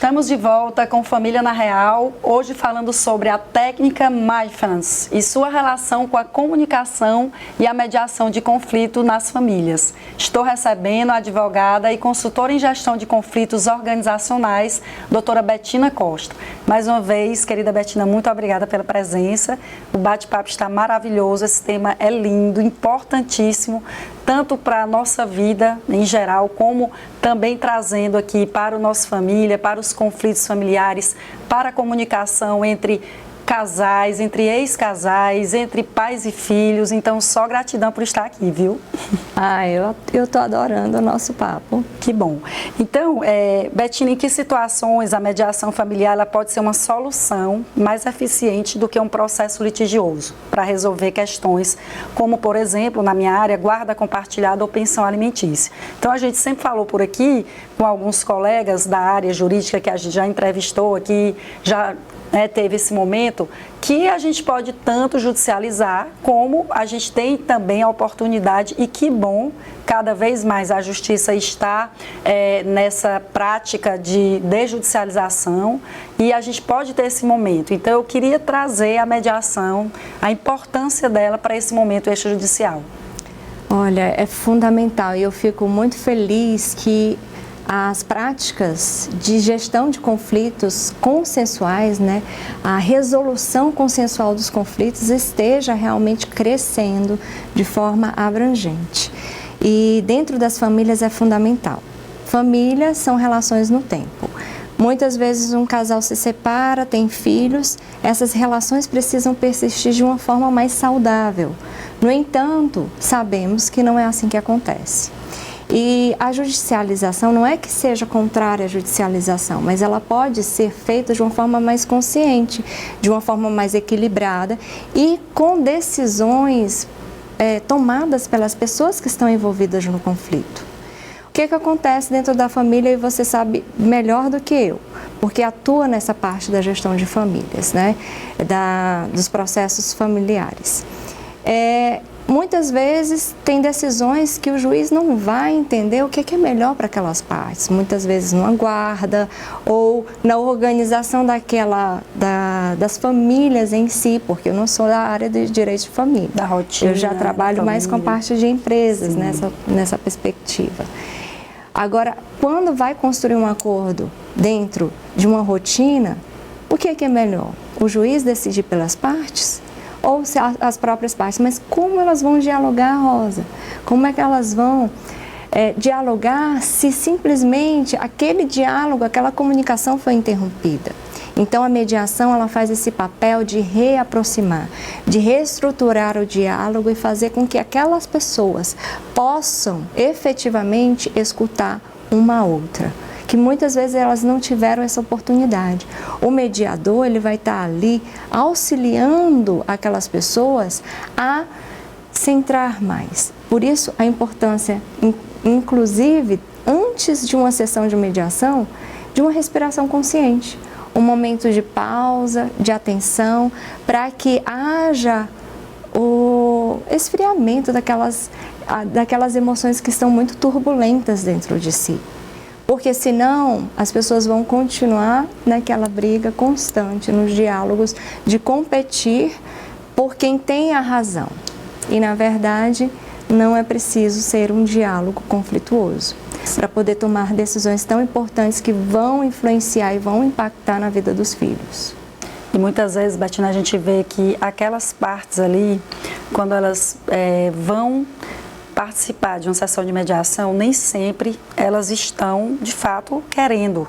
Estamos de volta com Família na Real, hoje falando sobre a técnica Mindfulness e sua relação com a comunicação e a mediação de conflito nas famílias. Estou recebendo a advogada e consultora em gestão de conflitos organizacionais, doutora Betina Costa. Mais uma vez, querida Betina, muito obrigada pela presença. O bate-papo está maravilhoso, esse tema é lindo, importantíssimo, tanto para a nossa vida em geral, como também trazendo aqui para a nossa família, para os conflitos familiares, para a comunicação entre casais, entre ex-casais, entre pais e filhos. Então, só gratidão por estar aqui, viu? Eu tô adorando o nosso papo. Que bom. Então, Betina, em que situações a mediação familiar ela pode ser uma solução mais eficiente do que um processo litigioso para resolver questões como, por exemplo, na minha área, guarda compartilhada ou pensão alimentícia? Então, a gente sempre falou por aqui com alguns colegas da área jurídica que a gente já entrevistou aqui, já teve esse momento, que a gente pode tanto judicializar, como a gente tem também a oportunidade, e que bom, cada vez mais a justiça está nessa prática de desjudicialização, e a gente pode ter esse momento. Então, eu queria trazer a mediação, a importância dela para esse momento extrajudicial. Olha, é fundamental, e eu fico muito feliz que as práticas de gestão de conflitos consensuais, a resolução consensual dos conflitos esteja realmente crescendo de forma abrangente. E dentro das famílias é fundamental. Famílias são relações no tempo. Muitas vezes um casal se separa, tem filhos, essas relações precisam persistir de uma forma mais saudável. No entanto, sabemos que não é assim que acontece. E a judicialização não é que seja contrária à judicialização, mas ela pode ser feita de uma forma mais consciente, de uma forma mais equilibrada e com decisões tomadas pelas pessoas que estão envolvidas no conflito. O que acontece dentro da família, e você sabe melhor do que eu, porque atua nessa parte da gestão de famílias, dos processos familiares. Muitas vezes tem decisões que o juiz não vai entender o que é melhor para aquelas partes, muitas vezes numa guarda ou na organização das famílias em si, porque eu não sou da área de direito de família. Da rotina. Eu já trabalho mais com a parte de empresas nessa perspectiva. Agora, quando vai construir um acordo dentro de uma rotina, o que é melhor? O juiz decidir pelas partes? Ou as próprias partes, mas como elas vão dialogar, Rosa? Como é que elas vão dialogar se simplesmente aquele diálogo, aquela comunicação foi interrompida? Então a mediação ela faz esse papel de reaproximar, de reestruturar o diálogo e fazer com que aquelas pessoas possam efetivamente escutar uma a outra, que muitas vezes elas não tiveram essa oportunidade. O mediador ele vai estar ali auxiliando aquelas pessoas a centrar mais. Por isso a importância, inclusive, antes de uma sessão de mediação, de uma respiração consciente, um momento de pausa, de atenção, para que haja o esfriamento daquelas emoções que estão muito turbulentas dentro de si. Porque senão as pessoas vão continuar naquela briga constante, nos diálogos de competir por quem tem a razão. E na verdade não é preciso ser um diálogo conflituoso para poder tomar decisões tão importantes que vão influenciar e vão impactar na vida dos filhos. E muitas vezes, Betina, a gente vê que aquelas partes ali, quando elas vão participar de uma sessão de mediação, nem sempre elas estão, de fato, querendo.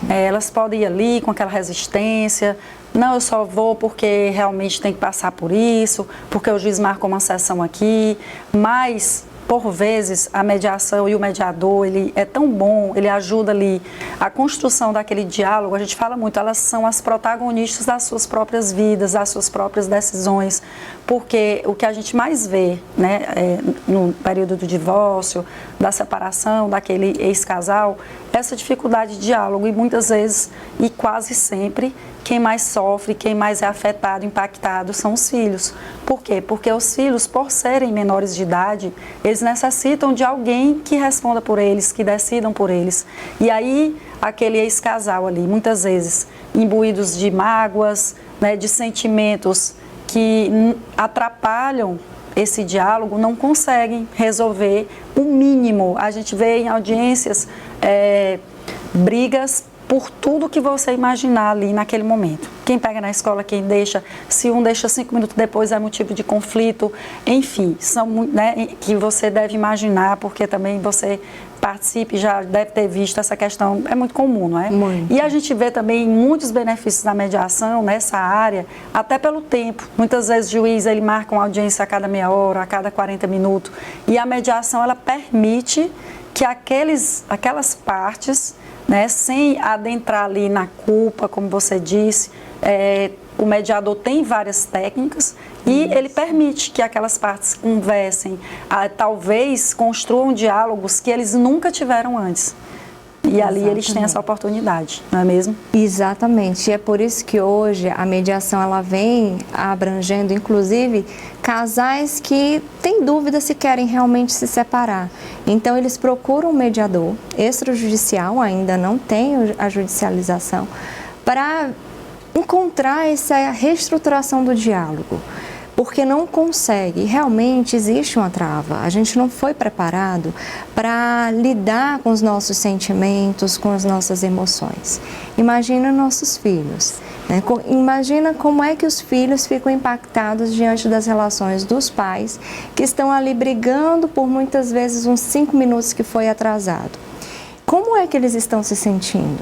Elas podem ir ali com aquela resistência, não, eu só vou porque realmente tem que passar por isso, porque o juiz marcou uma sessão aqui, mas por vezes a mediação e o mediador, ele é tão bom, ele ajuda ali a construção daquele diálogo. A gente fala muito, elas são as protagonistas das suas próprias vidas, das suas próprias decisões, porque o que a gente mais vê, no período do divórcio, da separação daquele ex-casal, essa dificuldade de diálogo, e muitas vezes, e quase sempre, quem mais sofre, quem mais é afetado, impactado são os filhos. Por quê? Porque os filhos, por serem menores de idade, eles necessitam de alguém que responda por eles, que decidam por eles. E aí aquele ex-casal ali, muitas vezes imbuídos de mágoas, né, de sentimentos que atrapalham esse diálogo, não conseguem resolver o mínimo. A gente vê em audiências brigas por tudo que você imaginar ali naquele momento. Quem pega na escola, quem deixa, se um deixa 5 minutos depois é motivo de conflito, enfim, são, né, que você deve imaginar, porque também você participe, já deve ter visto essa questão, é muito comum, não é? Muito. E a gente vê também muitos benefícios da mediação nessa área, até pelo tempo. Muitas vezes o juiz ele marca uma audiência a cada meia hora, a cada 40 minutos, e a mediação ela permite que aquelas partes, né, sem adentrar ali na culpa, como você disse, o mediador tem várias técnicas e ele permite que aquelas partes conversem, talvez construam diálogos que eles nunca tiveram antes. E ali eles têm essa oportunidade, não é mesmo? Exatamente. E é por isso que hoje a mediação ela vem abrangendo, inclusive, casais que têm dúvida se querem realmente se separar. Então, eles procuram um mediador extrajudicial, ainda não tem a judicialização, para encontrar essa reestruturação do diálogo. Porque não consegue, realmente existe uma trava, a gente não foi preparado para lidar com os nossos sentimentos, com as nossas emoções. Imagina nossos filhos, né? Imagina como é que os filhos ficam impactados diante das relações dos pais que estão ali brigando por muitas vezes uns 5 minutos que foi atrasado. Como é que eles estão se sentindo?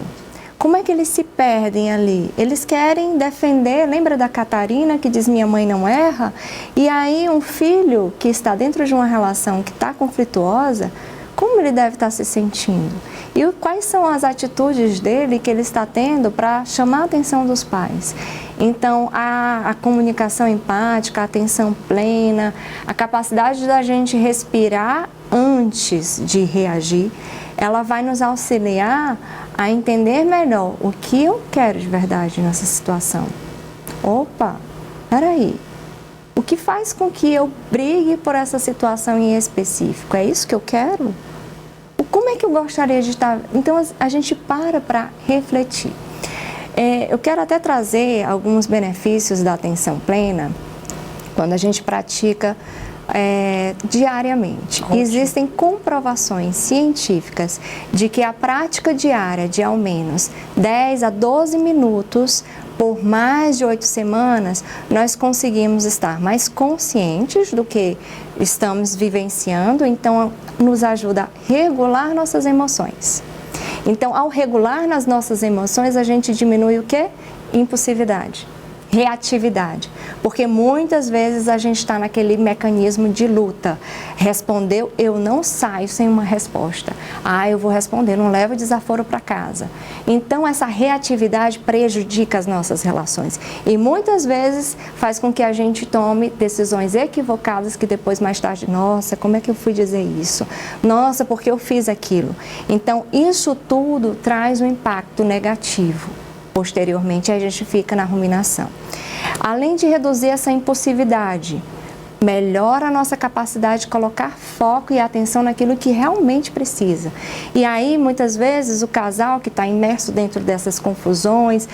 Como é que eles se perdem ali? Eles querem defender, lembra da Catarina que diz minha mãe não erra? E aí um filho que está dentro de uma relação que está conflituosa, como ele deve estar se sentindo? E quais são as atitudes dele que ele está tendo para chamar a atenção dos pais? Então, a comunicação empática, a atenção plena, a capacidade da gente respirar antes de reagir, ela vai nos auxiliar a entender melhor o que eu quero de verdade nessa situação. Opa, peraí, o que faz com que eu brigue por essa situação em específico? É isso que eu quero? Como é que eu gostaria de estar? Então, a gente para refletir. Eu quero até trazer alguns benefícios da atenção plena quando a gente pratica diariamente. Ótimo. Existem comprovações científicas de que a prática diária de ao menos 10 a 12 minutos por mais de 8 semanas, nós conseguimos estar mais conscientes do que estamos vivenciando, então nos ajuda a regular nossas emoções. Então, ao regular nas nossas emoções, a gente diminui o quê? Impulsividade. Reatividade, porque muitas vezes a gente está naquele mecanismo de luta. Respondeu, eu não saio sem uma resposta. Eu vou responder, não levo desaforo para casa. Então essa reatividade prejudica as nossas relações e muitas vezes faz com que a gente tome decisões equivocadas que depois mais tarde, nossa, como é que eu fui dizer isso? Nossa, porque eu fiz aquilo? Então isso tudo traz um impacto negativo. Posteriormente, a gente fica na ruminação. Além de reduzir essa impulsividade, melhora a nossa capacidade de colocar foco e atenção naquilo que realmente precisa. E aí, muitas vezes, o casal que está imerso dentro dessas confusões,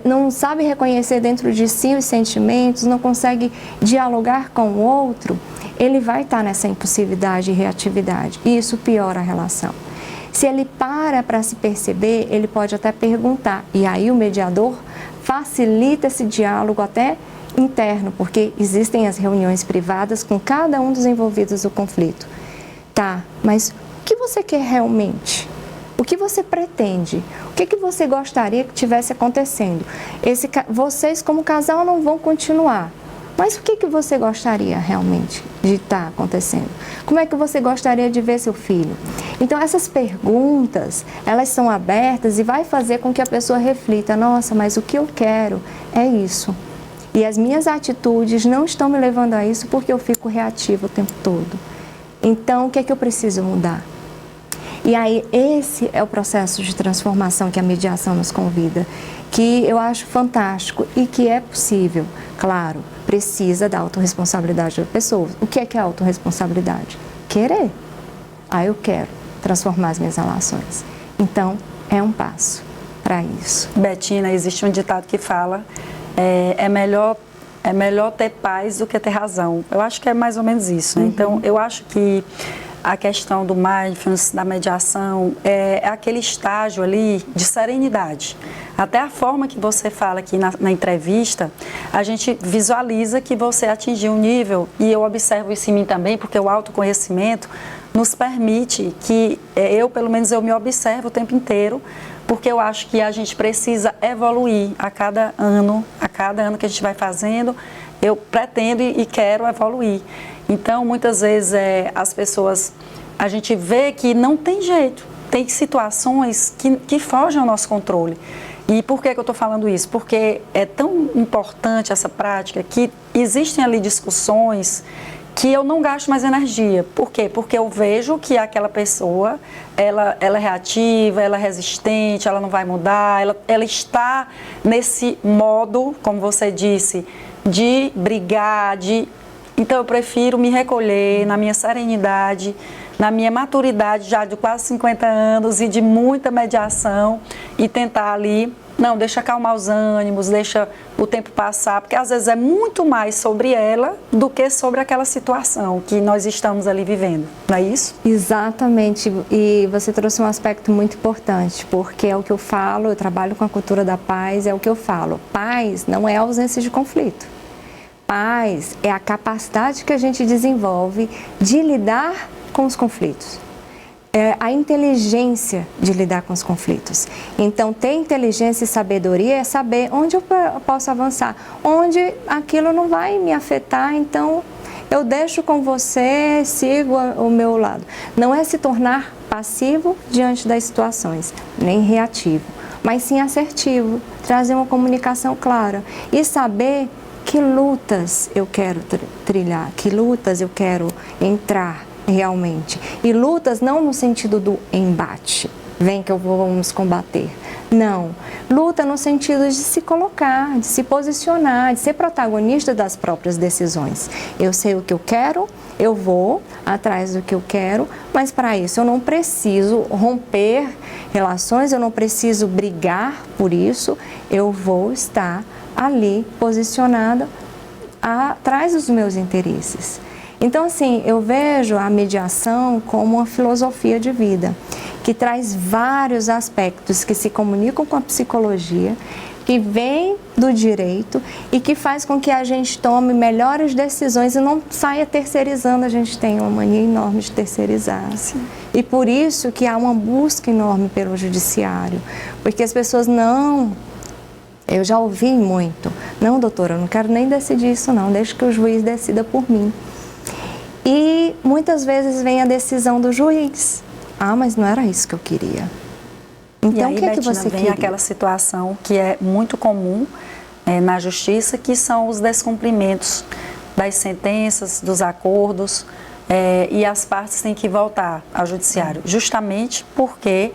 não sabe reconhecer dentro de si os sentimentos, não consegue dialogar com o outro, ele vai estar nessa impulsividade e reatividade. E isso piora a relação. Se ele para se perceber, ele pode até perguntar. E aí o mediador facilita esse diálogo até interno, porque existem as reuniões privadas com cada um dos envolvidos no conflito. Tá, mas o que você quer realmente? O que você pretende? O que você gostaria que tivesse acontecendo? Vocês como casal não vão continuar. Mas o que você gostaria realmente de estar acontecendo? Como é que você gostaria de ver seu filho? Então, essas perguntas, elas são abertas e vai fazer com que a pessoa reflita, nossa, mas o que eu quero é isso. E as minhas atitudes não estão me levando a isso porque eu fico reativa o tempo todo. Então, o que é que eu preciso mudar? E aí, esse é o processo de transformação que a mediação nos convida, que eu acho fantástico e que é possível. Claro, precisa da autorresponsabilidade da pessoa. O que é a autorresponsabilidade? Querer. Eu quero transformar as minhas relações. Então, é um passo para isso. Betina, existe um ditado que fala, é melhor ter paz do que ter razão. Eu acho que é mais ou menos isso, né? Então, eu acho que a questão do mindfulness, da mediação, é aquele estágio ali de serenidade. Até a forma que você fala aqui na entrevista, a gente visualiza que você atingiu um nível, e eu observo isso em mim também, porque o autoconhecimento nos permite que pelo menos eu me observo o tempo inteiro, porque eu acho que a gente precisa evoluir a cada ano que a gente vai fazendo, eu pretendo e quero evoluir. Então, muitas vezes as pessoas, a gente vê que não tem jeito, tem situações que fogem ao nosso controle. E por que eu estou falando isso? Porque é tão importante essa prática que existem ali discussões que eu não gasto mais energia. Por quê? Porque eu vejo que aquela pessoa, ela é reativa, ela é resistente, ela não vai mudar, ela está nesse modo, como você disse, de brigar, Então eu prefiro me recolher na minha serenidade, na minha maturidade já de quase 50 anos e de muita mediação e tentar ali, deixa acalmar os ânimos, deixa o tempo passar, porque às vezes é muito mais sobre ela do que sobre aquela situação que nós estamos ali vivendo, não é isso? Exatamente, e você trouxe um aspecto muito importante, porque é o que eu falo, eu trabalho com a cultura da paz, é o que eu falo, paz não é ausência de conflito. Paz é a capacidade que a gente desenvolve de lidar com os conflitos. É a inteligência de lidar com os conflitos. Então, ter inteligência e sabedoria é saber onde eu posso avançar, onde aquilo não vai me afetar, então eu deixo com você, sigo o meu lado. Não é se tornar passivo diante das situações, nem reativo, mas sim assertivo, trazer uma comunicação clara e saber que lutas eu quero trilhar, que lutas eu quero entrar realmente. E lutas não no sentido do embate, vem que vamos combater. Não, luta no sentido de se colocar, de se posicionar, de ser protagonista das próprias decisões. Eu sei o que eu quero, eu vou atrás do que eu quero, mas para isso eu não preciso romper relações, eu não preciso brigar por isso, eu vou estar ali posicionada atrás dos meus interesses. Então, assim, eu vejo a mediação como uma filosofia de vida, que traz vários aspectos que se comunicam com a psicologia, que vem do direito e que faz com que a gente tome melhores decisões e não saia terceirizando. A gente tem uma mania enorme de terceirizar. Sim. E por isso que há uma busca enorme pelo judiciário, porque as pessoas eu já ouvi muito, não, doutora, eu não quero nem decidir isso não, deixa que o juiz decida por mim. E muitas vezes vem a decisão do juiz. Ah, mas não era isso que eu queria. Então, e aí, o que você vem queria? Aquela situação que é muito comum na justiça, que são os descumprimentos das sentenças, dos acordos, e as partes têm que voltar ao judiciário, justamente porque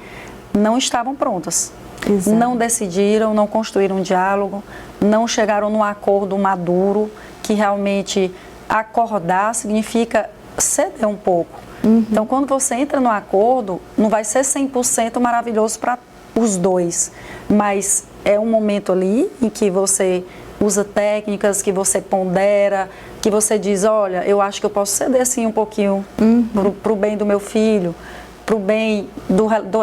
não estavam prontas. Exato. Não decidiram, não construíram um diálogo, não chegaram num acordo maduro, que realmente acordar significa ceder um pouco. Então, quando você entra no acordo, não vai ser 100% maravilhoso para os dois, mas é um momento ali em que você usa técnicas, que você pondera, que você diz, olha, eu acho que eu posso ceder sim um pouquinho para o bem do meu filho, para o bem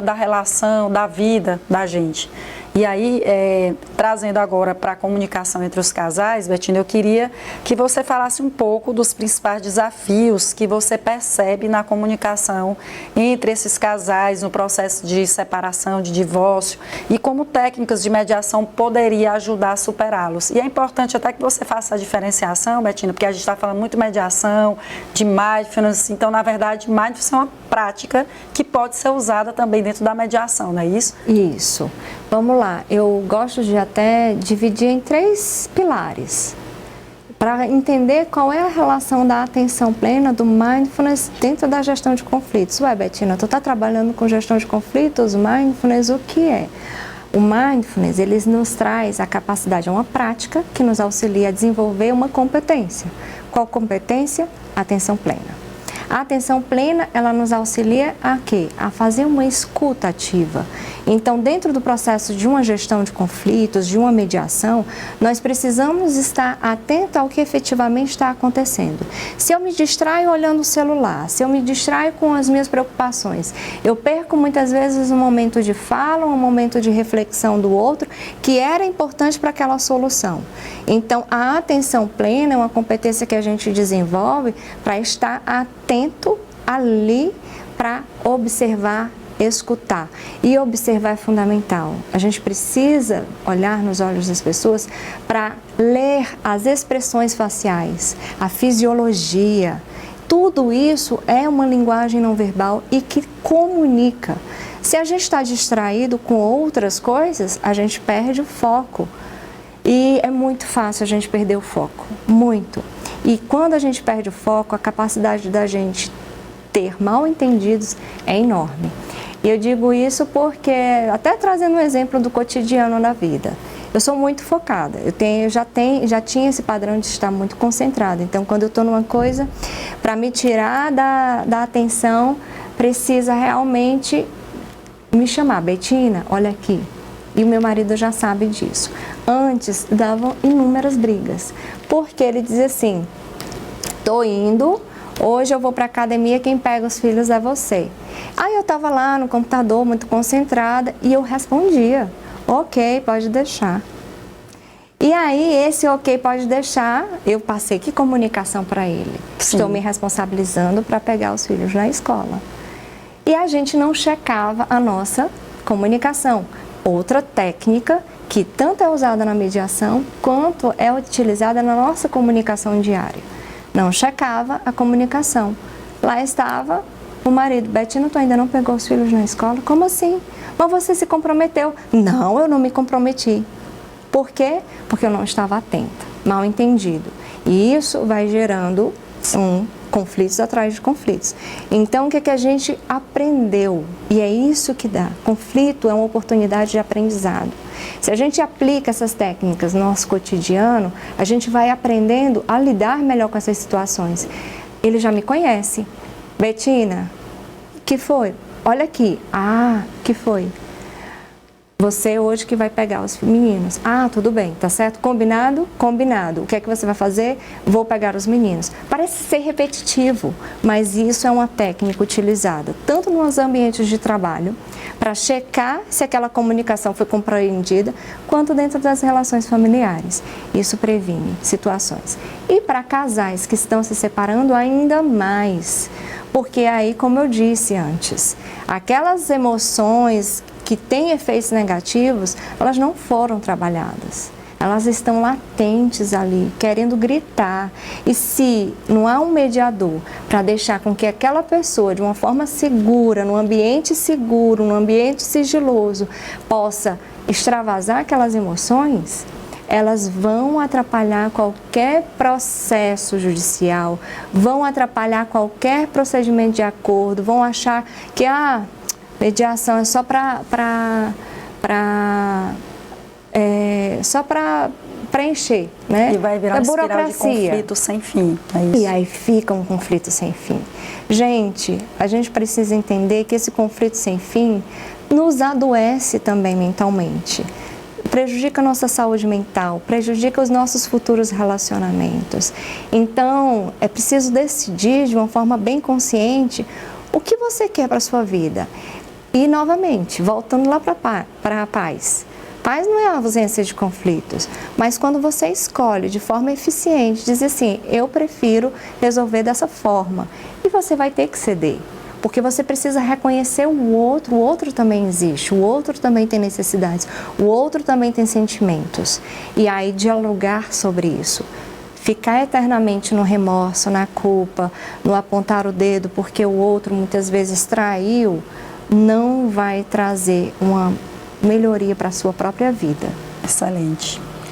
da relação, da vida da gente. E aí, trazendo agora para a comunicação entre os casais, Betina, eu queria que você falasse um pouco dos principais desafios que você percebe na comunicação entre esses casais, no processo de separação, de divórcio, e como técnicas de mediação poderia ajudar a superá-los. E é importante até que você faça a diferenciação, Betina, porque a gente está falando muito de mediação, de mindfulness, então, na verdade, mindfulness é uma prática que pode ser usada também dentro da mediação, não é isso? Isso. Vamos lá, eu gosto de até dividir em 3 pilares, para entender qual é a relação da atenção plena, do mindfulness dentro da gestão de conflitos. Ué, Betina, tu está trabalhando com gestão de conflitos, mindfulness, o que é? O mindfulness, ele nos traz a capacidade, é uma prática que nos auxilia a desenvolver uma competência. Qual competência? Atenção plena. A atenção plena, ela nos auxilia a quê? A fazer uma escuta ativa. Então, dentro do processo de uma gestão de conflitos, de uma mediação, nós precisamos estar atento ao que efetivamente está acontecendo. Se eu me distraio olhando o celular, se eu me distraio com as minhas preocupações, eu perco muitas vezes um momento de fala, um momento de reflexão do outro, que era importante para aquela solução. Então, a atenção plena é uma competência que a gente desenvolve para estar atento ali, para observar, escutar. E observar é fundamental. A gente precisa olhar nos olhos das pessoas para ler as expressões faciais, a fisiologia. Tudo isso é uma linguagem não verbal e que comunica. Se a gente está distraído com outras coisas, a gente perde o foco. E é muito fácil a gente perder o foco, muito. E quando a gente perde o foco, a capacidade da gente ter mal entendidos é enorme. E eu digo isso porque, até trazendo um exemplo do cotidiano da vida, eu sou muito focada, já tinha esse padrão de estar muito concentrada. Então, quando eu estou numa coisa, para me tirar da atenção, precisa realmente me chamar, Betina, olha aqui. E o meu marido já sabe disso. Antes, davam inúmeras brigas, porque ele dizia assim, tô indo, hoje eu vou para a academia, quem pega os filhos é você. Aí eu estava lá no computador, muito concentrada, e eu respondia, ok, pode deixar. E aí, esse ok, pode deixar, eu passei que comunicação para ele. Sim. Estou me responsabilizando para pegar os filhos na escola. E a gente não checava a nossa comunicação. Outra técnica que tanto é usada na mediação, quanto é utilizada na nossa comunicação diária. Não checava a comunicação. Lá estava o marido, Betina, tu ainda não pegou os filhos na escola? Como assim? Mas você se comprometeu. Não, eu não me comprometi. Por quê? Porque eu não estava atenta, mal entendido. E isso vai gerando conflitos atrás de conflitos. Então, o que é que a gente aprendeu? E é isso que dá. Conflito é uma oportunidade de aprendizado. Se a gente aplica essas técnicas no nosso cotidiano, a gente vai aprendendo a lidar melhor com essas situações. Ele já me conhece. Betina, que foi? Olha aqui. Ah, que foi? Você hoje que vai pegar os meninos. Ah, tudo bem, tá certo? Combinado? Combinado. O que é que você vai fazer? Vou pegar os meninos. Parece ser repetitivo, mas isso é uma técnica utilizada tanto nos ambientes de trabalho, para checar se aquela comunicação foi compreendida, quanto dentro das relações familiares. Isso previne situações. E para casais que estão se separando ainda mais, porque aí, como eu disse antes, aquelas emoções que têm efeitos negativos, elas não foram trabalhadas. Elas estão latentes ali, querendo gritar. E se não há um mediador para deixar com que aquela pessoa, de uma forma segura, num ambiente seguro, num ambiente sigiloso, possa extravasar aquelas emoções, elas vão atrapalhar qualquer processo judicial, vão atrapalhar qualquer procedimento de acordo, vão achar que mediação é só só para preencher, né? E vai virar uma espiral de conflito sem fim. É isso. E aí fica um conflito sem fim. Gente, a gente precisa entender que esse conflito sem fim nos adoece também mentalmente. Prejudica a nossa saúde mental, prejudica os nossos futuros relacionamentos. Então, é preciso decidir de uma forma bem consciente o que você quer para a sua vida. E, novamente, voltando lá para a paz. Paz não é a ausência de conflitos, mas quando você escolhe de forma eficiente, dizer assim, eu prefiro resolver dessa forma, e você vai ter que ceder, porque você precisa reconhecer o outro também existe, o outro também tem necessidades, o outro também tem sentimentos, e aí dialogar sobre isso. Ficar eternamente no remorso, na culpa, no apontar o dedo porque o outro muitas vezes traiu, não vai trazer uma melhoria para a sua própria vida. Excelente.